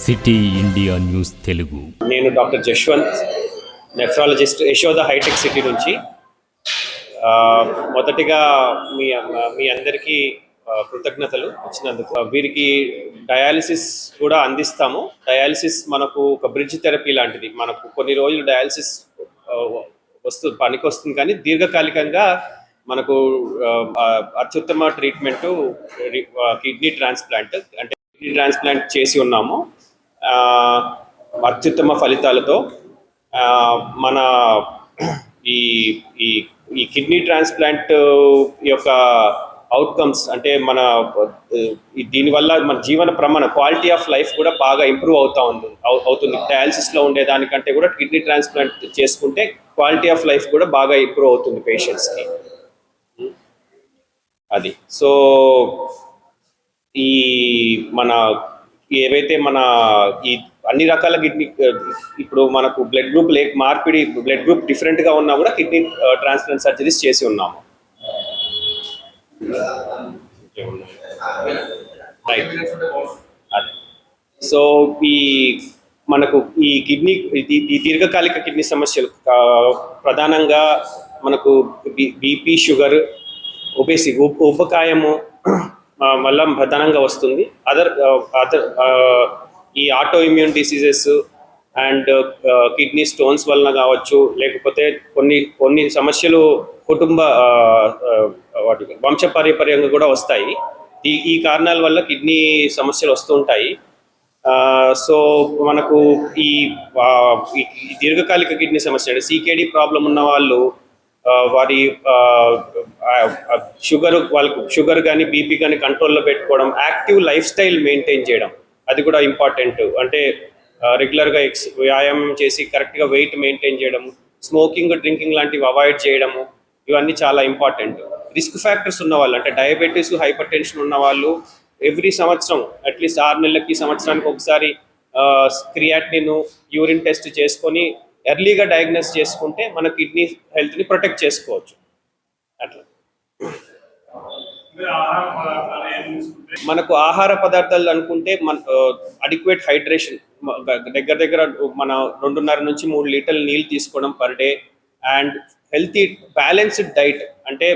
City India news Telugu. నేను doctor Jashwanth, nephrologist, Yashoda హైటెక్ City నుంచి. మొదటిగా మీ మీ అందరికీ కృతజ్ఞతలు ఇచ్చినందుకు. వీరికి డయాలిసిస్ కూడా అందిస్తాము. డయాలిసిస్ మనకు ఒక బ్రిడ్జ్ థెరపీ లాంటిది. మనకు కొన్ని రోజులు డయాలిసిస్ పనికి వస్తుంది, కానీ దీర్ఘకాలికంగా మనకు అత్యుత్తమ ట్రీట్మెంటు కిడ్నీ ట్రాన్స్ప్లాంట్. అంటే కిడ్నీ ట్రాన్స్ప్లాంట్ చేసి ఉన్నాము అత్యుత్తమ ఫలితాలతో. మన ఈ ఈ కిడ్నీ ట్రాన్స్ప్లాంట్ యొక్క అవుట్కమ్స్ అంటే దీనివల్ల మన జీవన ప్రమాణ క్వాలిటీ ఆఫ్ లైఫ్ కూడా బాగా ఇంప్రూవ్ అవుతుంది. డయాలసిస్లో ఉండేదానికంటే కూడా కిడ్నీ ట్రాన్స్ప్లాంట్ చేసుకుంటే క్వాలిటీ ఆఫ్ లైఫ్ కూడా బాగా ఇంప్రూవ్ అవుతుంది పేషెంట్స్కి. అది సో ఈ మన ఏవైతే మన ఈ అన్ని రకాల కిడ్నీ, ఇప్పుడు మనకు బ్లడ్ గ్రూప్ మార్పిడి, బ్లడ్ గ్రూప్ డిఫరెంట్గా ఉన్నా కూడా కిడ్నీ ట్రాన్స్ప్లాంట్ సర్జరీస్ చేసి ఉన్నాము. అదే సో మనకు ఈ దీర్ఘకాలిక కిడ్నీ సమస్యలు ప్రధానంగా మనకు బీపీ, షుగర్, ఉపకాయము వల్ల ప్రధానంగా వస్తుంది. ఈ auto immune diseases and kidney stones వలన కావచ్చు, లేకపోతే కొన్ని సమస్యలు కుటుంబ వంశపారంపర్యంగా కూడా వస్తాయి. ఈ కారణాల వల్ల కిడ్నీ సమస్యలు వస్తూ ఉంటాయి. సో మనకు ఈ దీర్ఘకాలిక కిడ్నీ సమస్య అంటే సికేడి ప్రాబ్లం ఉన్న వాళ్ళు వారి వాళ్ళకు షుగర్ కానీ బీపీ కానీ కంట్రోల్లో పెట్టుకోవడం, యాక్టివ్ లైఫ్ స్టైల్ మెయింటైన్ చేయడం, అది కూడా ఇంపార్టెంట్. అంటే రెగ్యులర్గా వ్యాయామం చేసి కరెక్ట్గా వెయిట్ మెయింటైన్ చేయడము, స్మోకింగ్, డ్రింకింగ్ లాంటివి అవాయిడ్ చేయడము, ఇవన్నీ చాలా ఇంపార్టెంట్. రిస్క్ ఫ్యాక్టర్స్ ఉన్నవాళ్ళు అంటే డయాబెటీస్, హైపర్ టెన్షన్ ఉన్న వాళ్ళు ఎవ్రీ సంవత్సరం అట్లీస్ట్ 6 నెలలకి, సంవత్సరానికి ఒకసారి క్రియాటినిన్, యూరిన్ టెస్ట్ చేసుకొని ఎర్లీగా డయాగ్నోస్ చేసుకుంటే మన కిడ్నీ హెల్త్ని ప్రొటెక్ట్ చేసుకోవచ్చు. అట్లా మనకు ఆహార పదార్థాలు అనుకుంటే అడిక్వేట్ హైడ్రేషన్, దగ్గర మన 2.5 నుంచి 3 లీటర్ల నీళ్ళు తీసుకోవడం per day. And healthy balanced diet అంటే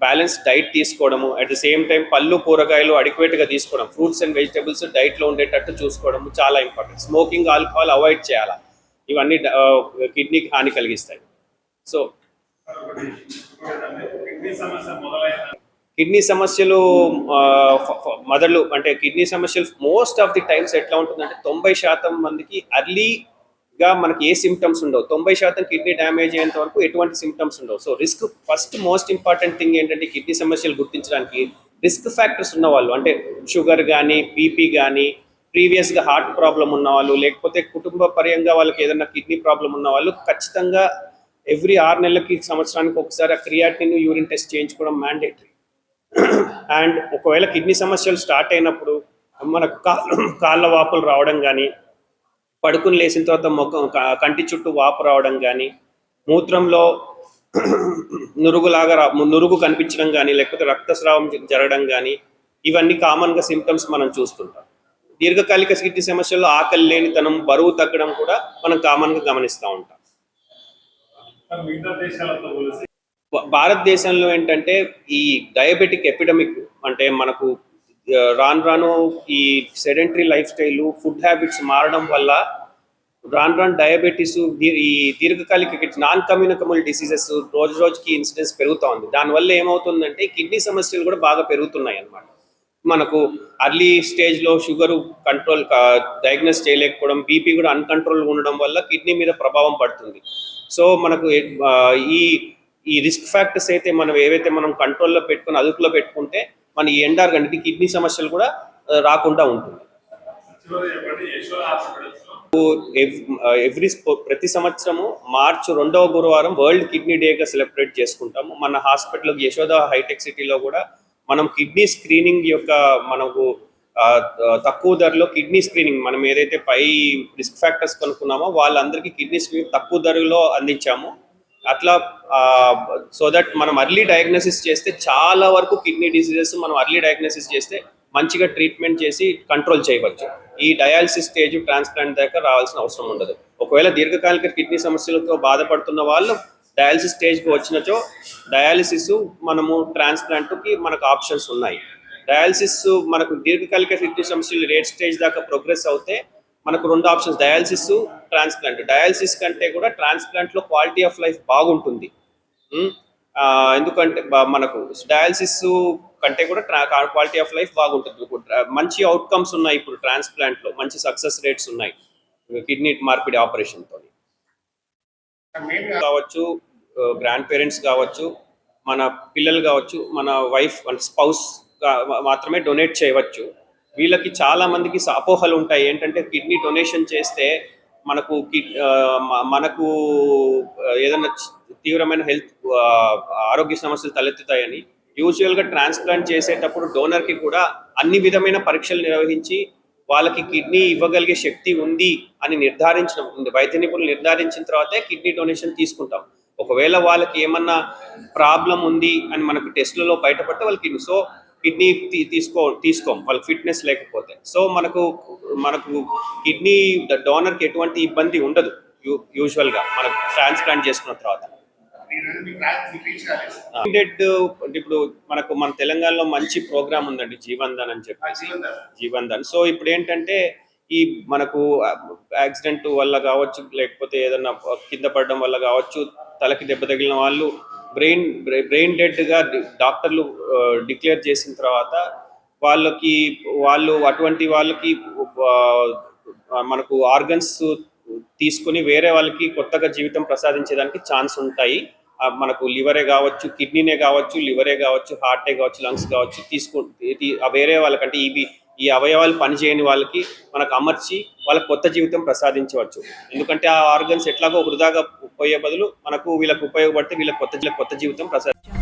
బ్యాలెన్స్డ్ డైట్ తీసుకోవడము. అట్ ద సేమ్ టైం పళ్ళు, కూరగాయలు అడిక్వేట్గా తీసుకోవడం, ఫ్రూట్స్ అండ్ వెజిటబుల్స్ డైట్లో ఉండేటట్టు చూసుకోవడము చాలా ఇంపార్టెంట్. స్మోకింగ్, ఆల్కహాల్ అవాయిడ్ చేయాలి. ఇవన్నీ కిడ్నీకి హాని కలిగిస్తాయి. సో కిడ్నీ సమస్యలు మొదలు అంటే కిడ్నీ సమస్యలు మోస్ట్ ఆఫ్ ది టైమ్స్ ఎట్లా ఉంటుందంటే 90% మందికి అర్లీగా మనకి ఏ సిమ్టమ్స్ ఉండవు. 90% కిడ్నీ డ్యామేజ్ అయ్యేంత వరకు ఎటువంటి సిమ్టమ్స్ ఉండవు. So risk first most important thing ఏంటంటే కిడ్నీ సమస్యలు గుర్తించడానికి రిస్క్ ఫ్యాక్టర్స్ ఉన్నవాళ్ళు అంటే షుగర్ కానీ, బీపీ కానీ, ప్రీవియస్గా హార్ట్ ప్రాబ్లం ఉన్నవాళ్ళు, లేకపోతే కుటుంబ పర్యంగా వాళ్ళకి ఏదైనా కిడ్నీ ప్రాబ్లం ఉన్న వాళ్ళు ఖచ్చితంగా ఎవ్రీ 6 నెలలకి, సంవత్సరానికి ఒకసారి ఆ క్రియాటినిన్, యూరిన్ టెస్ట్ చేయించుకోవడం మ్యాండేటరీ. అండ్ ఒకవేళ కిడ్నీ సమస్యలు స్టార్ట్ అయినప్పుడు మనకు కాళ్ళ వాపులు రావడం కానీ, పడుకుని లేచిన తర్వాత కంటి చుట్టూ వాపు రావడం కానీ, మూత్రంలో నురుగు కనిపించడం కానీ, లేకపోతే రక్తస్రావం జరగడం కానీ, ఇవన్నీ కామన్గా సిమ్టమ్స్ మనం చూస్తుంటాం. దీర్ఘకాలిక కిడ్నీ సమస్యల్లో ఆకలి లేనితనం, బరువు తగ్గడం కూడా మనం కామన్గా గమనిస్తూ ఉంటాం. భారతదేశంలో ఏంటంటే ఈ డయాబెటిక్ ఎపిడమిక్ అంటే మనకు రాను ఈ sedentary life style, food habits మారడం వల్ల రాను డయాబెటీస్, ఈ దీర్ఘకాలిక నాన్ కమ్యూనికబుల్ డిసీజెస్ రోజుకి ఇన్సిడెన్స్ పెరుగుతూ ఉంది. దానివల్ల ఏమవుతుందంటే కిడ్నీ సమస్యలు కూడా బాగా పెరుగుతున్నాయి అన్నమాట. మనకు అర్లీ స్టేజ్లో షుగరు కంట్రోల్ డయాగ్నోస్ చేయలేకపోవడం, బీపీ కూడా అన్కంట్రోల్గా ఉండడం వల్ల కిడ్నీ మీద ప్రభావం పడుతుంది. సో మనకు ఈ రిస్క్ ఫ్యాక్టర్స్ అయితే ఏవైతే మనం కంట్రోల్లో పెట్టుకుని అదుపులో పెట్టుకుంటే మన ఈ ఎండార్గంటే కిడ్నీ సమస్యలు కూడా రాకుండా ఉంటుంది. ప్రతి సంవత్సరము మార్చి 2వ గురువారం వరల్డ్ కిడ్నీ డేగా సెలబ్రేట్ చేసుకుంటాము. మన హాస్పిటల్ యశోద హైటెక్ సిటీలో కూడా మనం కిడ్నీ స్క్రీనింగ్ యొక్క మనకు తక్కువ ధరలో కిడ్నీ స్క్రీనింగ్, మనం ఏదైతే రిస్క్ ఫ్యాక్టర్స్ కనుక్కున్నామో వాళ్ళందరికీ కిడ్నీ స్క్రీనింగ్ తక్కువ ధరలో అందించాము. అట్లా సో దట్ మనం అర్లీ డయాగ్నోసిస్ చేస్తే చాలా వరకు కిడ్నీ డిసీజెస్ మనం అర్లీ డయాగ్నోసిస్ చేస్తే మంచిగా ట్రీట్మెంట్ చేసి కంట్రోల్ చేయవచ్చు. ఈ డయాలసిస్ స్టేజ్ ట్రాన్స్ప్లాంట్ దాకా రావాల్సిన అవసరం ఉండదు. ఒకవేళ దీర్ఘకాలిక కిడ్నీ సమస్యలతో బాధపడుతున్న వాళ్ళు డయాలసిస్ స్టేజ్కి వచ్చినచో డయాలసిస్ మనము ట్రాన్స్ప్లాంట్కి మనకు ఆప్షన్స్ ఉన్నాయి. డయాలసిస్ మనకు దీర్ఘకాలిక కిడ్నీ సమస్యలు రేట్ స్టేజ్ దాకా ప్రోగ్రెస్ అవుతే మనకు రెండు ఆప్షన్స్ డయాలసిస్, ట్రాన్స్ప్లాంట్. డయాలసిస్ కంటే కూడా ట్రాన్స్ప్లాంట్లో క్వాలిటీ ఆఫ్ లైఫ్ బాగుంటుంది. ఉమ్, ఎందుకంటే మనకు డయాలసిస్ కంటే కూడా క్వాలిటీ ఆఫ్ లైఫ్ బాగుంటుంది. ఇప్పుడు మంచి అవుట్కమ్స్ ఉన్నాయి. ఇప్పుడు ట్రాన్స్ప్లాంట్లో మంచి సక్సెస్ రేట్స్ ఉన్నాయి కిడ్నీ మార్పిడి ఆపరేషన్తో కావచ్చు, గ్రాండ్ పేరెంట్స్ కావచ్చు, మన పిల్లలు కావచ్చు, మన వైఫ్ మన స్పౌస్ మాత్రమే డొనేట్ చేయవచ్చు. వీళ్ళకి చాలా మందికి అపోహలు ఉంటాయి. ఏంటంటే కిడ్నీ డొనేషన్ చేస్తే మనకు మనకు ఏదైనా తీవ్రమైన హెల్త్ ఆరోగ్య సమస్యలు తలెత్తుతాయని. యూజువల్గా ట్రాన్స్ప్లాంట్ చేసేటప్పుడు డోనర్కి కూడా అన్ని విధమైన పరీక్షలు నిర్వహించి వాళ్ళకి కిడ్నీ ఇవ్వగలిగే శక్తి ఉంది అని వైద్య నిపుణులు నిర్ధారించిన తర్వాతే కిడ్నీ డొనేషన్ తీసుకుంటాం. ఒకవేళ వాళ్ళకి ఏమన్నా ప్రాబ్లం ఉంది అని మనకు టెస్ట్లలో బయటపడితే వాళ్ళకి కిడ్నీ తీసుకోం వాళ్ళకి ఫిట్నెస్ లేకపోతే. సో మనకు కిడ్నీ డోనర్కి ఎటువంటి ఇబ్బంది ఉండదు యూజువల్గా మనకు ట్రాన్స్ప్లాంట్ చేసుకున్న తర్వాత. డెడ్ ఇప్పుడు మన తెలంగాణలో మంచి ప్రోగ్రామ్ ఉందండి, జీవన్ ధన్ అని చెప్పేసి. జీవన్ ధన్. సో ఇప్పుడు ఏంటంటే ఈ మనకు యాక్సిడెంట్ వల్ల కావచ్చు, లేకపోతే ఏదన్నా కింద పడడం వల్ల కావచ్చు, తలకి దెబ్బ తగిలిన వాళ్ళు బ్రెయిన్ డెడ్గా డాక్టర్లు డిక్లేర్ చేసిన తర్వాత అటువంటి వాళ్ళకి మనకు ఆర్గన్స్ తీసుకుని వేరే వాళ్ళకి కొత్తగా జీవితం ప్రసాదించేదానికి ఛాన్స్ ఉంటాయి. మనకు లివరే కావచ్చు, కిడ్నీనే కావచ్చు, లివరే కావచ్చు, హార్టే కావచ్చు, లంగ్స్ కావచ్చు వేరే వాళ్ళకంటే ఈ అవయవాలు పనిచేయని వాళ్ళకి మనకు అమర్చి వాళ్ళకి కొత్త జీవితం ప్రసాదించవచ్చు. ఎందుకంటే ఆ ఆర్గన్స్ ఎట్లాగో వృధాగా పోయే బదులు వీళ్ళకి ఉపయోగపడితే వీళ్ళకి కొత్త జీవితం ప్రసాదించవచ్చు.